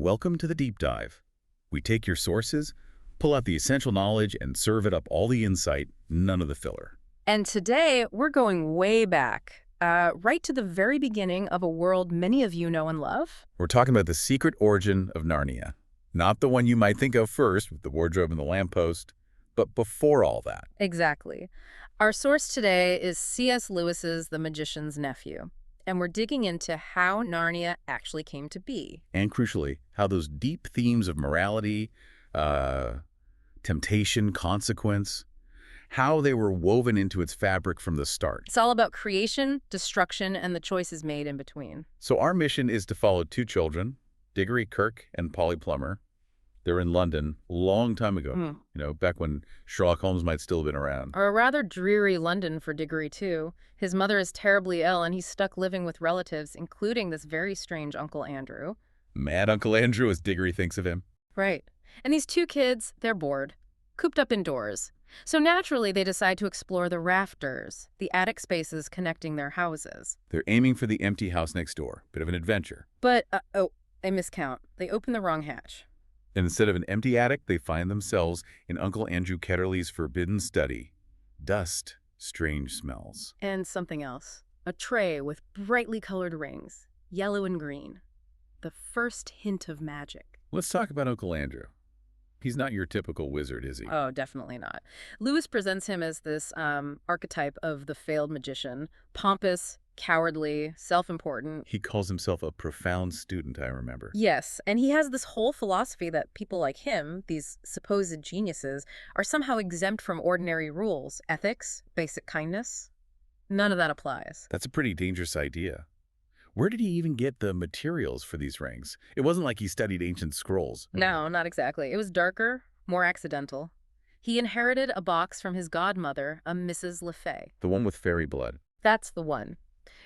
Welcome to the deep dive. We take your sources, pull out the essential knowledge, and serve it up all the insight, none of the filler. And today, we're going way back, right to the very beginning of a world many of you know and love. We're talking about the secret origin of Narnia. Not the one you might think of first, with the wardrobe and the lamppost, but before all that. Exactly. Our source today is C.S. Lewis's The Magician's Nephew, and we're digging into how Narnia actually came to be. And crucially, how those deep themes of morality, temptation, consequence, how they were woven into its fabric from the start. It's all about creation, destruction, and the choices made in between. So our mission is to follow two children, Digory Kirk and Polly Plummer. They're in London a long time ago, back when Sherlock Holmes might still have been around. Or a rather dreary London for Digory, too. His mother is terribly ill, and he's stuck living with relatives, including this very strange Uncle Andrew. Mad Uncle Andrew, as Digory thinks of him. Right. And these two kids, they're bored, cooped up indoors. So naturally, they decide to explore the rafters, the attic spaces connecting their houses. They're aiming for the empty house next door. Bit of an adventure. But, I miscount. They open the wrong hatch. And instead of an empty attic, they find themselves in Uncle Andrew Ketterley's forbidden study. Dust, strange smells. And something else. A tray with brightly colored rings, yellow and green. The first hint of magic. Let's talk about Uncle Andrew. He's not your typical wizard, is he? Oh, definitely not. Lewis presents him as this archetype of the failed magician, pompous, cowardly, self-important. He calls himself a profound student, I remember. Yes, and he has this whole philosophy that people like him, these supposed geniuses, are somehow exempt from ordinary rules, ethics, basic kindness. None of that applies. That's a pretty dangerous idea. Where did he even get the materials for these rings? It wasn't like he studied ancient scrolls. No, not exactly. It was darker, more accidental. He inherited a box from his godmother, a Mrs. Le Fay. The one with fairy blood. That's the one.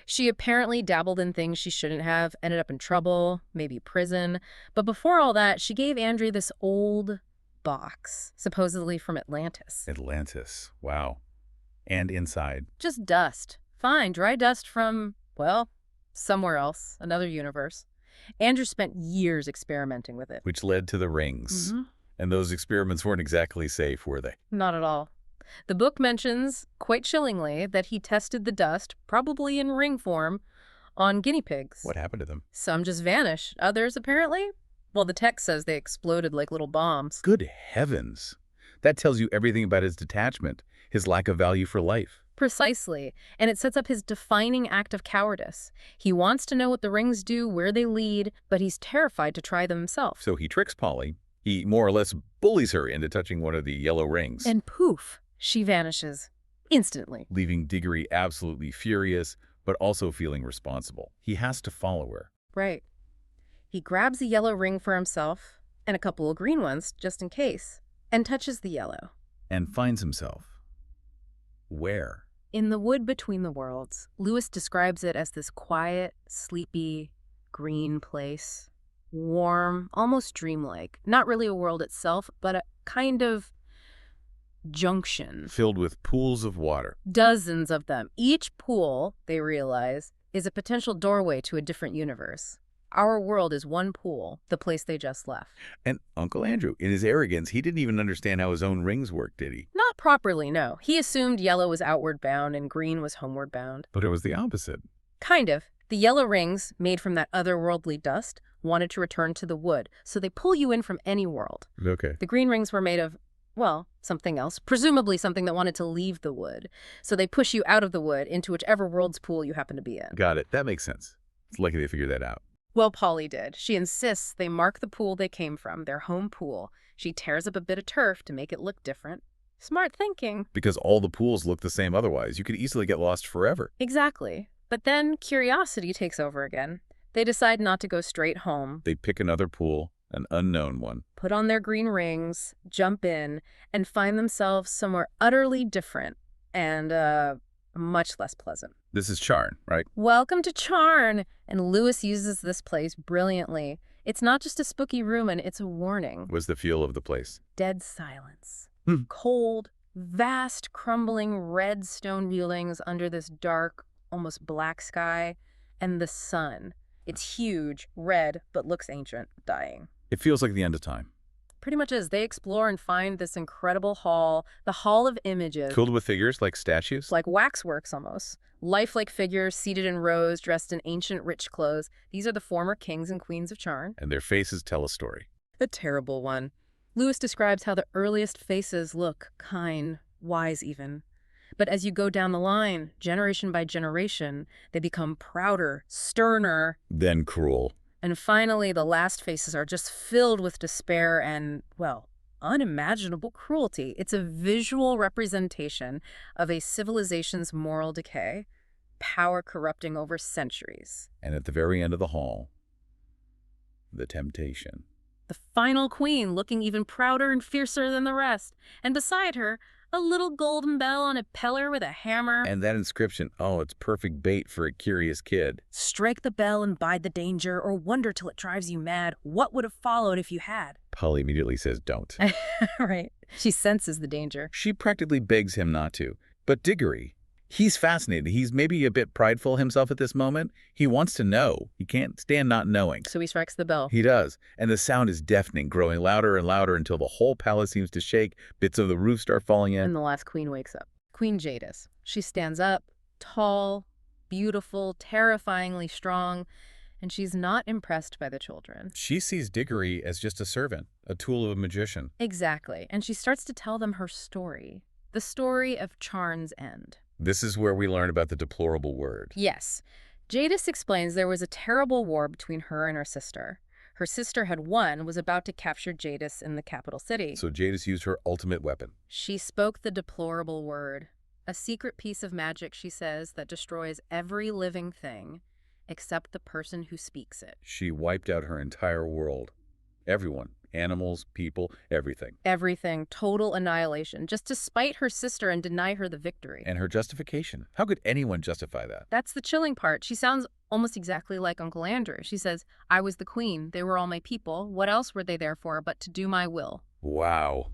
She apparently dabbled in things she shouldn't have, ended up in trouble, maybe prison. But before all that, she gave Andrew this old box, supposedly from Atlantis. Atlantis. Wow. And inside? Just dust. Fine, dry dust from, well, somewhere else, another universe. Andrew spent years experimenting with it. Which led to the rings. And those experiments weren't exactly safe, were they? Not at all. The book mentions, quite chillingly, that he tested the dust, probably in ring form, on guinea pigs. What happened to them? Some just vanished. Others, apparently, well, the text says they exploded like little bombs. Good heavens. That tells you everything about his detachment, his lack of value for life. Precisely. And it sets up his defining act of cowardice. He wants to know what the rings do, where they lead, but he's terrified to try them himself. So he tricks Polly. He more or less bullies her into touching one of the yellow rings. And poof, she vanishes. Instantly. Leaving Digory absolutely furious, but also feeling responsible. He has to follow her. Right. He grabs a yellow ring for himself, and a couple of green ones, just in case, and touches the yellow. And finds himself. Where? In the wood between the worlds. Lewis describes it as this quiet, sleepy, green place. Warm, almost dreamlike. Not really a world itself, but a kind of junction. Filled with pools of water. Dozens of them. Each pool, they realize, is a potential doorway to a different universe. Our world is one pool, the place they just left. And Uncle Andrew, in his arrogance, he didn't even understand how his own rings worked, did he? Not properly, no. He assumed yellow was outward bound and green was homeward bound. But it was the opposite. Kind of. The yellow rings, made from that otherworldly dust, wanted to return to the wood, so they pull you in from any world. Okay. The green rings were made of, well, something else, presumably something that wanted to leave the wood. So they push you out of the wood into whichever world's pool you happen to be in. Got it. That makes sense. It's lucky they figured that out. Well, Polly did. She insists they mark the pool they came from, their home pool. She tears up a bit of turf to make it look different. Smart thinking. Because all the pools look the same otherwise. You could easily get lost forever. Exactly. But then curiosity takes over again. They decide not to go straight home. They pick another pool, an unknown one. Put on their green rings, jump in, and find themselves somewhere utterly different and much less pleasant. This is Charn, right? Welcome to Charn! And Lewis uses this place brilliantly. It's not just a spooky ruin, it's a warning. Was the feel of the place? Dead silence. Cold, vast, crumbling red stone buildings under this dark, almost black sky, and the sun. It's huge, red, but looks ancient, dying. It feels like the end of time. Pretty much is. They explore and find this incredible hall, the Hall of Images. Filled with figures like statues? Like waxworks almost. Lifelike figures seated in rows, dressed in ancient rich clothes. These are the former kings and queens of Charn. And their faces tell a story. A terrible one. Lewis describes how the earliest faces look kind, wise even. But as you go down the line, generation by generation, they become prouder, sterner. Then cruel. And finally, the last faces are just filled with despair and, well, unimaginable cruelty. It's a visual representation of a civilization's moral decay, power corrupting over centuries. And at the very end of the hall, the temptation. The final queen looking even prouder and fiercer than the rest. And beside her, a little golden bell on a pillar with a hammer. And that inscription, oh, it's perfect bait for a curious kid. Strike the bell and bide the danger, or wonder till it drives you mad. What would have followed if you had? Polly immediately says don't. Right. She senses the danger. She practically begs him not to. But Digory, he's fascinated. He's maybe a bit prideful himself at this moment. He wants to know. He can't stand not knowing. So he strikes the bell. He does. And the sound is deafening, growing louder and louder until the whole palace seems to shake. Bits of the roof start falling in. And the last queen wakes up. Queen Jadis. She stands up, tall, beautiful, terrifyingly strong, and she's not impressed by the children. She sees Digory as just a servant, a tool of a magician. Exactly. And she starts to tell them her story. The story of Charn's end. This is where we learn about the deplorable word. Yes. Jadis explains there was a terrible war between her and her sister. Her sister had won, was about to capture Jadis in the capital city. So Jadis used her ultimate weapon. She spoke the deplorable word. A secret piece of magic, she says, that destroys every living thing except the person who speaks it. She wiped out her entire world. Everyone. Animals, people, everything. Everything. Total annihilation. Just to spite her sister and deny her the victory. And her justification. How could anyone justify that? That's the chilling part. She sounds almost exactly like Uncle Andrew. She says, I was the queen. They were all my people. What else were they there for but to do my will? Wow.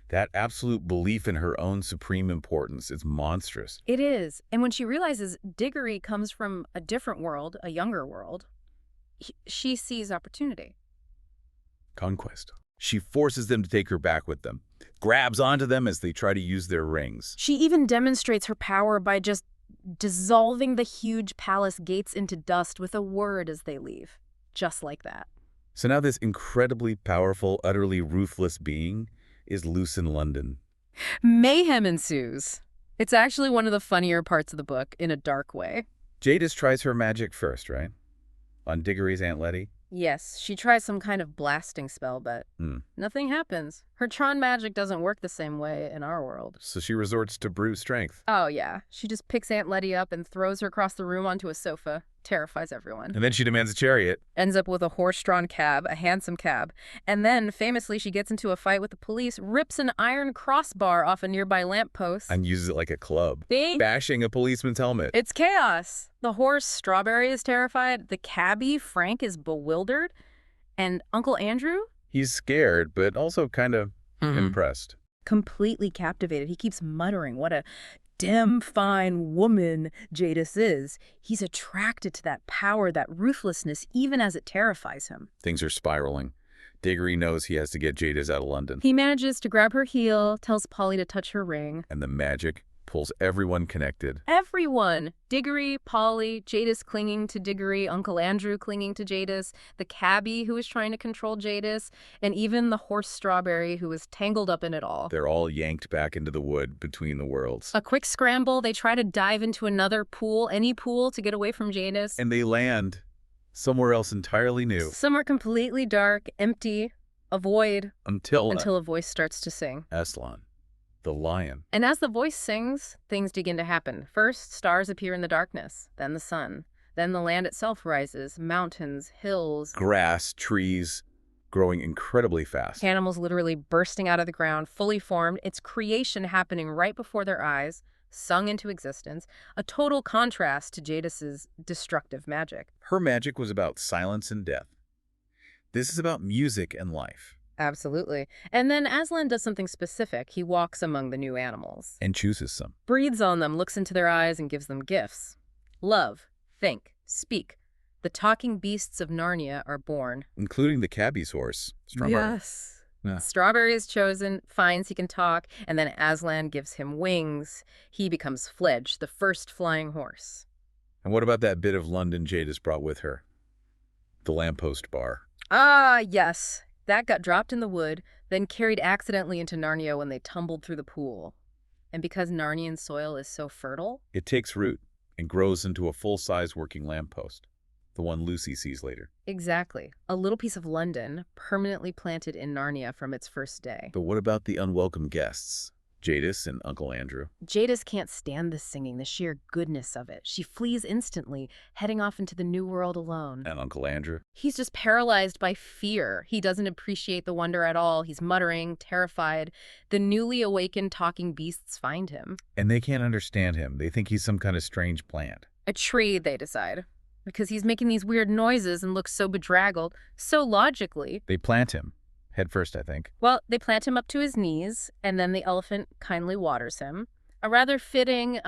That absolute belief in her own supreme importance is monstrous. It is. And when she realizes Digory comes from a different world, a younger world, she sees opportunity. Conquest. She forces them to take her back with them, grabs onto them as they try to use their rings. She even demonstrates her power by just dissolving the huge palace gates into dust with a word as they leave. Just like that. So now this incredibly powerful, utterly ruthless being is loose in London. Mayhem ensues. It's actually one of the funnier parts of the book in a dark way. Jadis tries her magic first, right? On Digory's Aunt Letty. Yes, she tries some kind of blasting spell, but nothing happens. Her Tron magic doesn't work the same way in our world. So she resorts to brute strength. Oh, yeah. She just picks Aunt Letty up and throws her across the room onto a sofa. Terrifies everyone. And then she demands a chariot. Ends up with a horse-drawn cab, a handsome cab. And then, famously, she gets into a fight with the police, rips an iron crossbar off a nearby lamppost. And uses it like a club. See? Bashing a policeman's helmet. It's chaos. The horse, Strawberry, is terrified. The cabbie, Frank, is bewildered. And Uncle Andrew? He's scared, but also kind of impressed. Completely captivated. He keeps muttering, what a damn fine woman Jadis is. He's attracted to that power, that ruthlessness, even as it terrifies him. Things are spiraling. Digory knows he has to get Jadis out of London. He manages to grab her heel, tells Polly to touch her ring. And the magic pulls everyone connected. Everyone! Digory, Polly, Jadis clinging to Digory, Uncle Andrew clinging to Jadis, the cabbie who is trying to control Jadis, and even the horse Strawberry who is tangled up in it all. They're all yanked back into the wood between the worlds. A quick scramble, they try to dive into another pool, any pool, to get away from Jadis. And they land somewhere else entirely new. Somewhere completely dark, empty, a void. Until a voice starts to sing. Aslan. The lion. And as the voice sings, things begin to happen. First, stars appear in the darkness, then the sun. Then the land itself rises, mountains, hills. Grass, trees, growing incredibly fast. Animals literally bursting out of the ground, fully formed. It's creation happening right before their eyes, sung into existence. A total contrast to Jadis's destructive magic. Her magic was about silence and death. This is about music and life. Absolutely. And then Aslan does something specific. He walks among the new animals. And chooses some. Breathes on them, looks into their eyes, and gives them gifts. Love, think, speak. The talking beasts of Narnia are born. Including the cabbie's horse, Strawberry. Yes. Yeah. Strawberry is chosen, finds he can talk, and then Aslan gives him wings. He becomes Fledge, the first flying horse. And what about that bit of London Jadis brought with her? The lamppost bar. Ah, yes. That got dropped in the wood, then carried accidentally into Narnia when they tumbled through the pool. And because Narnian soil is so fertile, It takes root and grows into a full-size working lamppost, the one Lucy sees later. exactly, a little piece of London permanently planted in Narnia from its first day. But what about the unwelcome guests? Jadis and Uncle Andrew. Jadis can't stand the singing, the sheer goodness of it. She flees instantly, heading off into the new world alone. And Uncle Andrew. He's just paralyzed by fear. He doesn't appreciate the wonder at all. He's muttering, terrified. The newly awakened talking beasts find him. And they can't understand him. They think he's some kind of strange plant. A tree, they decide, because he's making these weird noises and looks so bedraggled, so logically. They plant him. Head first, I think. Well, they plant him up to his knees, and then the elephant kindly waters him. A rather fitting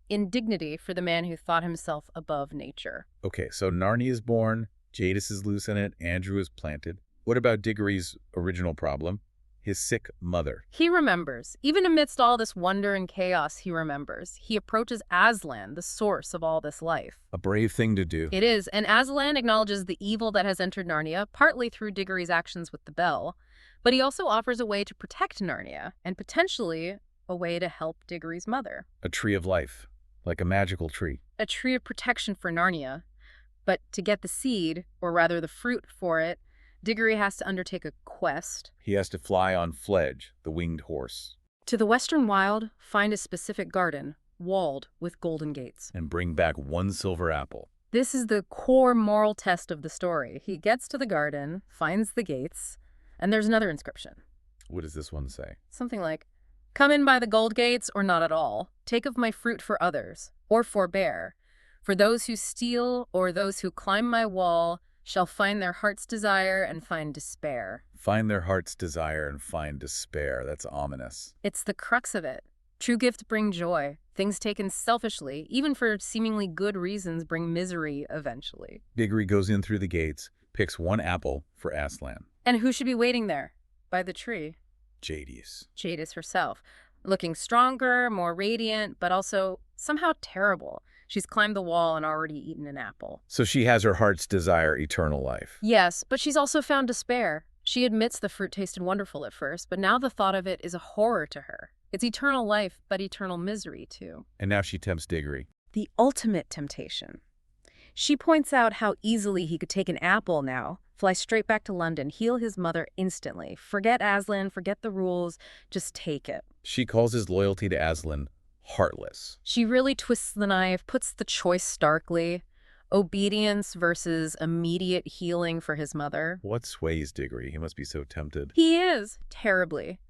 indignity for the man who thought himself above nature. Okay, so Narnia is born, Jadis is loose in it, Andrew is planted. What about Digory's original problem? His sick mother. He remembers. Even amidst all this wonder and chaos, he remembers. He approaches Aslan, the source of all this life. A brave thing to do. It is, and Aslan acknowledges the evil that has entered Narnia, partly through Digory's actions with the bell, but he also offers a way to protect Narnia, and potentially a way to help Digory's mother. A tree of life, like a magical tree. A tree of protection for Narnia, but to get the seed, or rather the fruit for it, Digory has to undertake a quest. He has to fly on Fledge, the winged horse, To the western wild, find a specific garden, walled with golden gates. and bring back one silver apple. This is the core moral test of the story. He gets to the garden, finds the gates, and there's another inscription. What does this one say? Something like, "Come in by the gold gates or not at all. Take of my fruit for others, or forbear. For those who steal or those who climb my wall shall find their heart's desire and find despair." Find their heart's desire and find despair. That's ominous. It's the crux of it. True gifts bring joy. Things taken selfishly, even for seemingly good reasons, bring misery eventually. Digory goes in through the gates, picks one apple for Aslan. And who should be waiting there? By the tree. Jadis. Jadis herself, looking stronger, more radiant, but also somehow terrible. She's climbed the wall and already eaten an apple. So she has her heart's desire, eternal life. Yes, but she's also found despair. She admits the fruit tasted wonderful at first, but now the thought of it is a horror to her. It's eternal life, but eternal misery, too. And now she tempts Digory. The ultimate temptation. She points out how easily he could take an apple now, fly straight back to London, heal his mother instantly. Forget Aslan, forget the rules, just take it. She calls his loyalty to Aslan heartless. She really twists the knife, puts the choice starkly. Obedience versus immediate healing for his mother. What sways Digory? He must be so tempted. He is, terribly.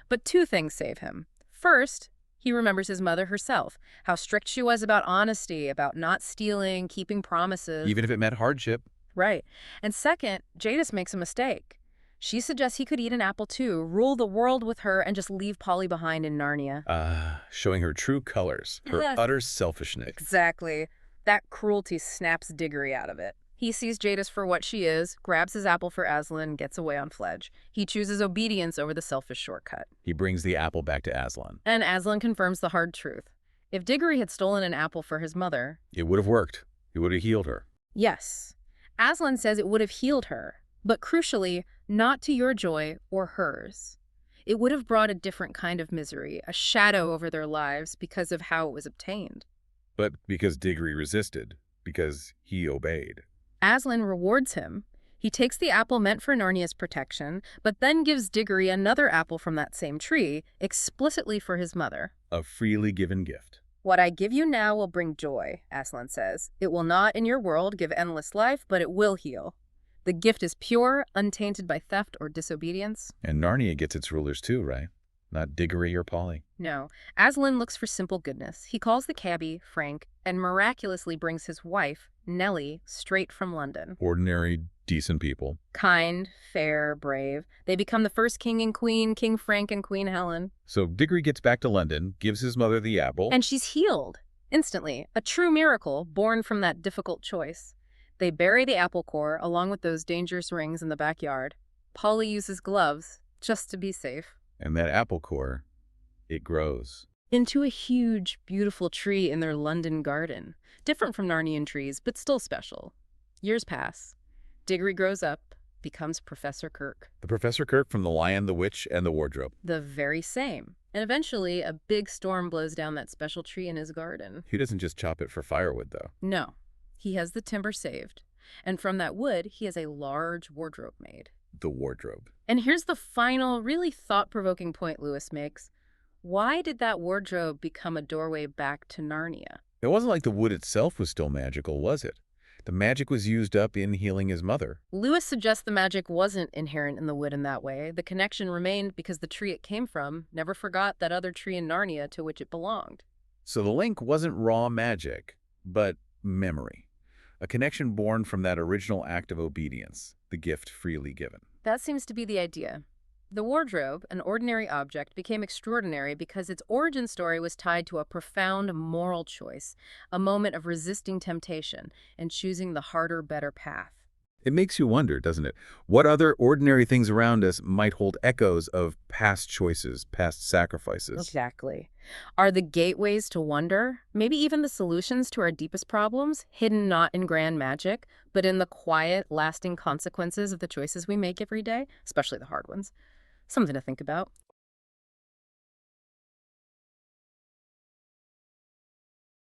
But two things save him. First, he remembers his mother herself, how strict she was about honesty, about not stealing, keeping promises. Even if it meant hardship. Right. And second, Jadis makes a mistake. She suggests he could eat an apple too, rule the world with her, and just leave Polly behind in Narnia. Showing her true colors, her utter selfishness. Exactly. That cruelty snaps Digory out of it. He sees Jadis for what she is, grabs his apple for Aslan, and gets away on Fledge. He chooses obedience over the selfish shortcut. He brings the apple back to Aslan. And Aslan confirms the hard truth. If Digory had stolen an apple for his mother... It would have worked. It would have healed her. Yes. Aslan says it would have healed her, but crucially, not to your joy or hers. It would have brought a different kind of misery, a shadow over their lives because of how it was obtained. But because Digory resisted, because he obeyed. Aslan rewards him. He takes the apple meant for Narnia's protection, but then gives Digory another apple from that same tree, explicitly for his mother. A freely given gift. What I give you now will bring joy, Aslan says. It will not, in your world, give endless life, but it will heal. The gift is pure, untainted by theft or disobedience. And Narnia gets its rulers too, right? Not Digory or Polly. No. Aslan looks for simple goodness. He calls the cabbie, Frank, and miraculously brings his wife, Nellie, straight from London. Ordinary, decent people. Kind, fair, brave. They become the first king and queen, King Frank and Queen Helen. So Digory gets back to London, gives his mother the apple. And she's healed. Instantly. A true miracle born from that difficult choice. They bury the apple core along with those dangerous rings in the backyard. Polly uses gloves just to be safe. And that apple core, it grows. Into a huge, beautiful tree in their London garden. Different from Narnian trees, but still special. Years pass. Digory grows up, becomes Professor Kirk. The Professor Kirk from The Lion, the Witch, and the Wardrobe. The very same. And eventually, a big storm blows down that special tree in his garden. He doesn't just chop it for firewood, though. No. He has the timber saved. And from that wood, he has a large wardrobe made. The wardrobe. And here's the final, really thought-provoking point Lewis makes. Why did that wardrobe become a doorway back to Narnia? It wasn't like the wood itself was still magical, was it? The magic was used up in healing his mother. Lewis suggests the magic wasn't inherent in the wood in that way. The connection remained because the tree it came from never forgot that other tree in Narnia to which it belonged. So the link wasn't raw magic, but memory. A connection born from that original act of obedience, the gift freely given. That seems to be the idea. The wardrobe, an ordinary object, became extraordinary because its origin story was tied to a profound moral choice, a moment of resisting temptation and choosing the harder, better path. It makes you wonder, doesn't it? What other ordinary things around us might hold echoes of past choices, past sacrifices? Exactly. Are the gateways to wonder, maybe even the solutions to our deepest problems, hidden not in grand magic, but in the quiet, lasting consequences of the choices we make every day, especially the hard ones? Something to think about.